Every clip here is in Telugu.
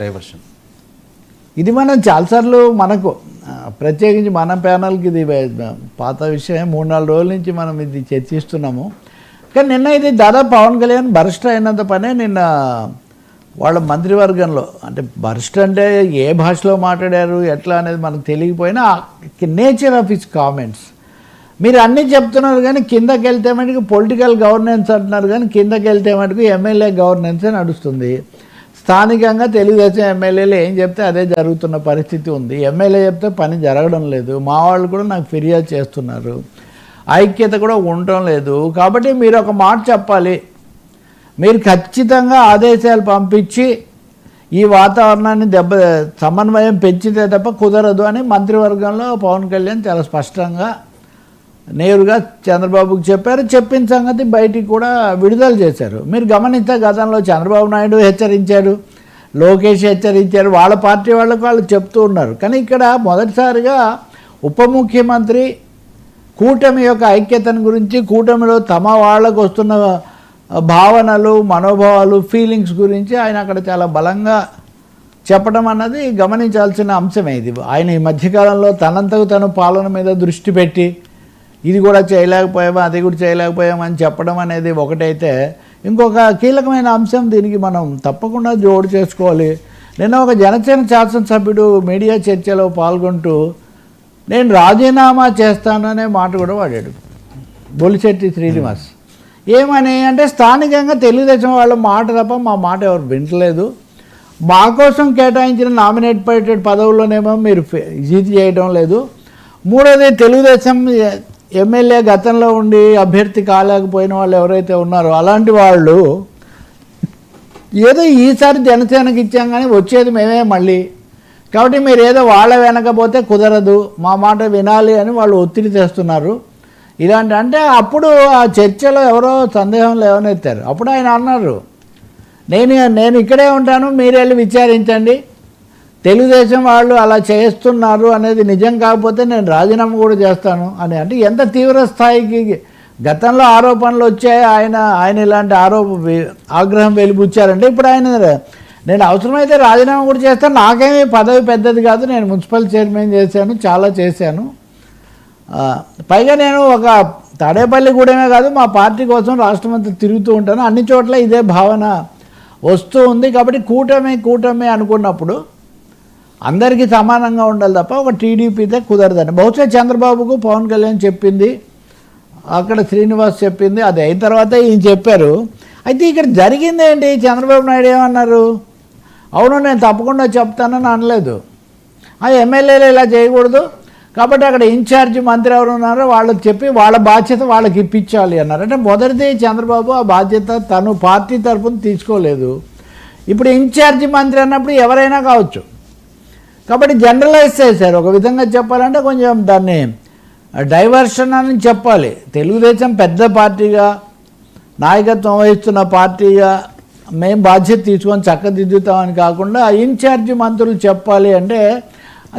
డైవర్షన్. ఇది మనం చాలాసార్లు మనకు ప్రత్యేకించి మన ప్యానల్కి ఇది పాత విషయం 3-4 రోజుల నుంచి మనం ఇది చర్చిస్తున్నాము. కానీ నిన్న ఇది దాదాపు పవన్ కళ్యాణ్ బరిష్ట అయినంత పనే నిన్న వాళ్ళ మంత్రివర్గంలో, అంటే బరిష్ట అంటే ఏ భాషలో మాట్లాడారు ఎట్లా అనేది మనకు తెలియకపోయినా నేచర్ ఆఫ్ హిస్ కామెంట్స్ మీరు అన్నీ చెప్తున్నారు, కానీ కిందకి వెళ్తే మటుకు పొలిటికల్ గవర్నెన్స్ అంటున్నారు, కానీ కిందకి వెళ్తే మటుకు ఎమ్మెల్యే గవర్నెన్సే నడుస్తుంది. స్థానికంగా తెలుగుదేశం ఎమ్మెల్యేలు ఏం చెప్తే అదే జరుగుతున్న పరిస్థితి ఉంది. ఎమ్మెల్యే చెప్తే పని జరగడం లేదు. మా వాళ్ళు కూడా నాకు ఫిర్యాదు చేస్తున్నారు, ఐక్యత కూడా ఉండటం లేదు. కాబట్టి మీరు ఒక మాట చెప్పాలి, మీరు ఖచ్చితంగా ఆదేశాలు పంపించి ఈ వాతావరణాన్ని సమన్వయం పెంచితే తప్ప కుదరదు అని మంత్రివర్గంలో పవన్ కళ్యాణ్ చాలా స్పష్టంగా నేరుగా చంద్రబాబుకి చెప్పారు. చెప్పిన సంగతి బయటికి కూడా విడుదల చేశారు. మీరు గమనిస్తే గతంలో చంద్రబాబు నాయుడు హెచ్చరించారు, లోకేష్ హెచ్చరించారు, వాళ్ళ పార్టీ వాళ్ళకు వాళ్ళు చెప్తూ ఉన్నారు. కానీ ఇక్కడ మొదటిసారిగా ఉప ముఖ్యమంత్రి కూటమి యొక్క ఐక్యతను గురించి, కూటమిలో తమ వాళ్ళకు వస్తున్న భావనలు, మనోభావాలు, ఫీలింగ్స్ గురించి ఆయన అక్కడ చాలా బలంగా చెప్పడం అన్నది గమనించాల్సిన అంశమే. ఇది ఆయన ఈ మధ్యకాలంలో తనంతకు తను పాలన మీద దృష్టి పెట్టి ఇది కూడా చేయలేకపోయామా అది కూడా చేయలేకపోయామని చెప్పడం అనేది ఒకటైతే, ఇంకొక కీలకమైన అంశం దీనికి మనం తప్పకుండా జోడు చేసుకోవాలి. నిన్న ఒక జనసేన శాసనసభ్యుడు మీడియా చర్చలో పాల్గొంటూ నేను రాజీనామా చేస్తాననే మాట కూడా వాడాడు, బొలిశెట్టి శ్రీనివాస్. ఏమని అంటే స్థానికంగా తెలుగుదేశం వాళ్ళ మాట తప్ప మా మాట ఎవరు వింటలేదు, మా కోసం కేటాయించిన నామినేటెడ్ పదవుల్లోనేమో మీరు ఇది చేయడం లేదు. మూడోది తెలుగుదేశం ఎమ్మెల్యే గతంలో ఉండి అభ్యర్థి కాలేకపోయిన వాళ్ళు ఎవరైతే ఉన్నారో అలాంటి వాళ్ళు ఏదో ఈసారి జనసేనకి ఇచ్చాం కానీ వచ్చేది మేమే మళ్ళీ, కాబట్టి మీరు ఏదో వాళ్ళ వెనకపోతే కుదరదు, మా మాట వినాలి అని వాళ్ళు ఒత్తిడి తెస్తున్నారు. ఇలాంటి అంటే అప్పుడు ఆ చర్చలో ఎవరో సందేహం లేవనెత్తారు. అప్పుడు ఆయన అన్నారు, నేను ఇక్కడే ఉంటాను, మీరు వెళ్ళి విచారించండి, తెలుగుదేశం వాళ్ళు అలా చేస్తున్నారు అనేది నిజం కాకపోతే నేను రాజీనామా కూడా చేస్తాను అని. అంటే ఎంత తీవ్ర స్థాయికి గతంలో ఆరోపణలు వచ్చాయి, ఆయన ఇలాంటి ఆగ్రహం వెలిబుచ్చారంటే ఇప్పుడు ఆయన నేను అవసరమైతే రాజీనామా కూడా చేస్తాను, నాకేమీ పదవి పెద్దది కాదు, నేను మున్సిపల్ చైర్మన్ చేశాను, చాలా చేశాను, పైగా నేను ఒక తాడేపల్లి కూడమే కాదు మా పార్టీ కోసం రాష్ట్రమంతా తిరుగుతూ ఉంటాను, అన్ని చోట్ల ఇదే భావన వస్తూ ఉంది. కాబట్టి కూటమి అనుకున్నప్పుడు అందరికీ సమానంగా ఉండాలి తప్ప ఒక టీడీపీతే కుదరదని బహుశా చంద్రబాబుకు పవన్ కళ్యాణ్ చెప్పింది, అక్కడ శ్రీనివాస్ చెప్పింది, అది అయిన తర్వాత ఈయన చెప్పారు. అయితే ఇక్కడ జరిగింది ఏంటి, చంద్రబాబు నాయుడు ఏమన్నారు, అవును నేను తప్పకుండా చెప్తానని అనలేదు, ఆ ఎమ్మెల్యేలు ఇలా చేయకూడదు కాబట్టి అక్కడ ఇన్ఛార్జి మంత్రి ఎవరు ఉన్నారో వాళ్ళకి చెప్పి వాళ్ళ బాధ్యత వాళ్ళకి ఇప్పించాలి అన్నారు. అంటే మొదటిది చంద్రబాబు ఆ బాధ్యత తను పార్టీ తరఫున తీసుకోలేదు. ఇప్పుడు ఇన్ఛార్జి మంత్రి అన్నప్పుడు ఎవరైనా కావచ్చు, కాబట్టి జనరలైజ్ చేశారు. ఒక విధంగా చెప్పాలంటే కొంచెం దాన్ని డైవర్షన్ అని చెప్పాలి. తెలుగుదేశం పెద్ద పార్టీగా నాయకత్వం వహిస్తున్న పార్టీగా మేము బాధ్యత తీసుకొని చక్కదిద్దుతామని కాకుండా ఇన్ఛార్జి మంత్రులు చెప్పాలి అంటే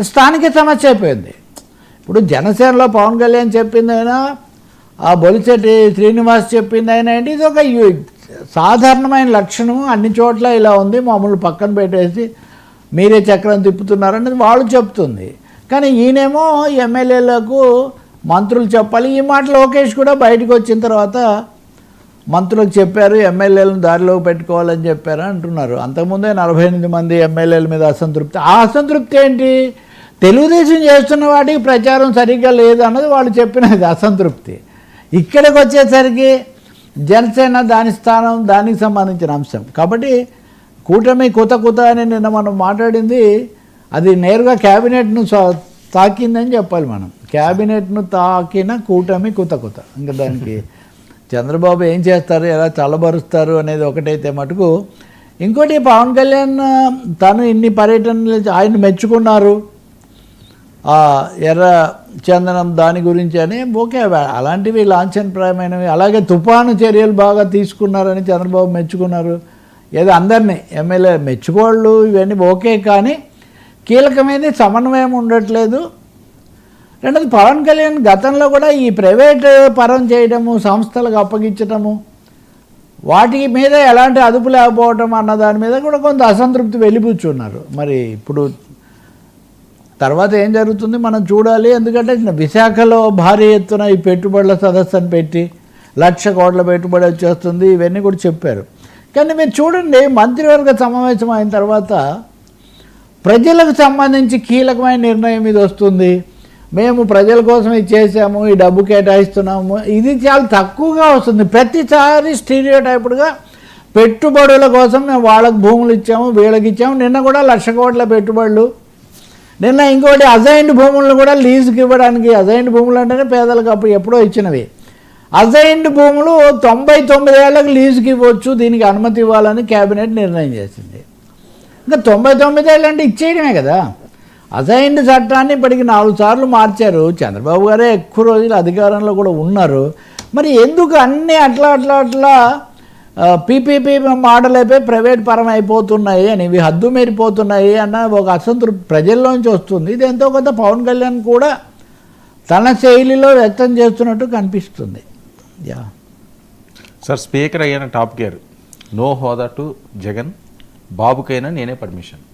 స్థానిక సమస్య అయిపోయింది. ఇప్పుడు జనసేనలో పవన్ కళ్యాణ్ చెప్పింది అయినా, ఆ బొలిశెట్టి శ్రీనివాస్ చెప్పింది అయినా ఏంటి, ఇది ఒక సాధారణమైన లక్షణం, అన్ని చోట్ల ఇలా ఉంది, మామూలు పక్కన పెట్టేసి మీరే చక్రం తిప్పుతున్నారనేది వాళ్ళు చెప్తుంది. కానీ ఈయనేమో ఎమ్మెల్యేలకు మంత్రులు చెప్పాలి. ఈ మాట లోకేష్ కూడా బయటకు వచ్చిన తర్వాత మంత్రులకు చెప్పారు, ఎమ్మెల్యేలను దారిలో పెట్టుకోవాలని చెప్పారు అంటున్నారు. అంతకుముందే 48 మంది ఎమ్మెల్యేల మీద అసంతృప్తి. ఆ అసంతృప్తి ఏంటి, తెలుగుదేశం చేస్తున్న వాటికి ప్రచారం సరిగ్గా లేదు అన్నది వాళ్ళు చెప్పినది అసంతృప్తి. ఇక్కడికి వచ్చేసరికి జనసేన దాని స్థానం, దానికి సంబంధించిన అంశం. కాబట్టి కూటమి కుత అని నిన్న మనం మాట్లాడింది అది నేరుగా క్యాబినెట్ను తాకిందని చెప్పాలి. మనం క్యాబినెట్ను తాకిన కూటమి కుత. ఇంకా దానికి చంద్రబాబు ఏం చేస్తారు, ఎలా చల్లబరుస్తారు అనేది ఒకటైతే మటుకు, ఇంకోటి పవన్ కళ్యాణ్ తను ఇన్ని పర్యటనలు ఆయన మెచ్చుకున్నారు, ఎర్ర చందనం దాని గురించి అని ఓకే, అలాంటివి లాంఛనప్రాయమైనవి. అలాగే తుఫాను చర్యలు బాగా తీసుకున్నారని చంద్రబాబు మెచ్చుకున్నారు. ఏదో అందరినీ ఎమ్మెల్యే మెచ్చుకోళ్ళు ఇవన్నీ ఓకే, కానీ కీలకమైనది సమన్వయం ఉండట్లేదు. రెండోది పవన్ కళ్యాణ్ గతంలో కూడా ఈ ప్రైవేట్ పరం చేయడము, సంస్థలకు అప్పగించడము, వాటి మీద ఎలాంటి అదుపు లేకపోవటం అన్న దాని మీద కూడా కొంత అసంతృప్తి వెళ్ళిపుచ్చున్నారు. మరి ఇప్పుడు తర్వాత ఏం జరుగుతుంది మనం చూడాలి. ఎందుకంటే విశాఖలో భారీ ఎత్తున ఈ పెట్టుబడుల సదస్సును పెట్టి 1,00,000 కోట్ల పెట్టుబడి వచ్చేస్తుంది, ఇవన్నీ కూడా చెప్పారు. కానీ మీరు చూడండి, మంత్రివర్గ సమావేశం అయిన తర్వాత ప్రజలకు సంబంధించి కీలకమైన నిర్ణయం ఇది వస్తుంది. మేము ప్రజల కోసం ఇది చేసాము, ఈ డబ్బు కేటాయిస్తున్నాము, ఇది చాలా తక్కువగా వస్తుంది. ప్రతిసారి స్టీరియోటైప్డ్గా పెట్టుబడుల కోసం మేము వాళ్ళకి భూములు ఇచ్చాము, వీళ్ళకి ఇచ్చాము. నిన్న కూడా 1,00,000 కోట్ల పెట్టుబడులు. నిన్న ఇంకోటి అజైన్డ్ భూములను కూడా లీజుకి ఇవ్వడానికి, అజైన్డ్ భూములు అంటేనే పేదలకు అప్పుడు ఎప్పుడో ఇచ్చినవి, అజైన్డ్ భూములు 99 ఏళ్లకు లీజుకి ఇవ్వచ్చు, దీనికి అనుమతి ఇవ్వాలని కేబినెట్ నిర్ణయం చేసింది. ఇంకా 99 ఏళ్ళు అంటే ఇచ్చేయడమే కదా. అజైన్డ్ చట్టాన్ని ఇప్పటికి 4 సార్లు మార్చారు. చంద్రబాబు గారే ఎక్కువ రోజులు అధికారంలో కూడా ఉన్నారు. మరి ఎందుకు అన్నీ అట్లా పీపీపీ మోడల్ అయిపోయి ప్రైవేట్ పరం అయిపోతున్నాయి అని, ఇవి హద్దు మీరిపోతున్నాయి అన్న ఒక అసంతృప్తి ప్రజల్లోంచి వస్తుంది. ఇది ఎంతో కొంత పవన్ కళ్యాణ్ కూడా తన శైలిలో వ్యక్తం చేస్తున్నట్టు కనిపిస్తుంది. యా సార్, స్పీకర్ అయ్యాన టాప్ గేర్, నో హోదా టు జగన్, బాబుకైనా నేనే పర్మిషన్.